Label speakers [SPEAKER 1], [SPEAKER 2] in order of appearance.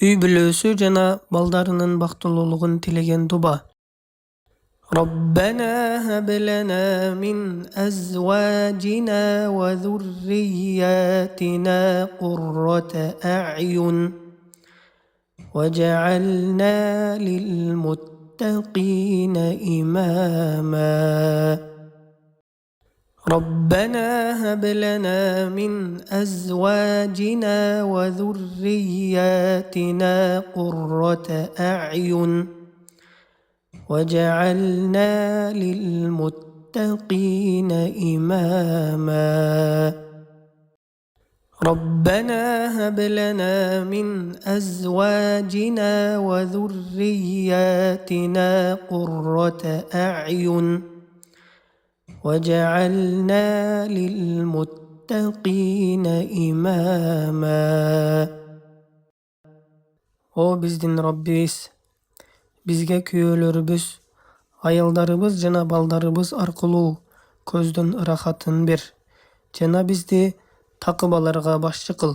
[SPEAKER 1] Үй бүлөсү жана балдарынын бактылуулугун тилеген дуба. ربنا هب لنا من أزواجنا وذرياتنا قرة أعين وجعلنا للمتقين إماما. ربنا هب لنا من أزواجنا وذرياتنا قرة أعين وجعلنا للمتقين إماما. ربنا هب لنا من أزواجنا وذرياتنا قرة أعين وجعلنا للمتقين إماما. O биздин Rabbimiz бизге күйөөлөрүбүз, аялдарыбыз жана балдарыбыз аркылуу көздөн ырахатын бер жана бизди такыбаларга башчы кыл.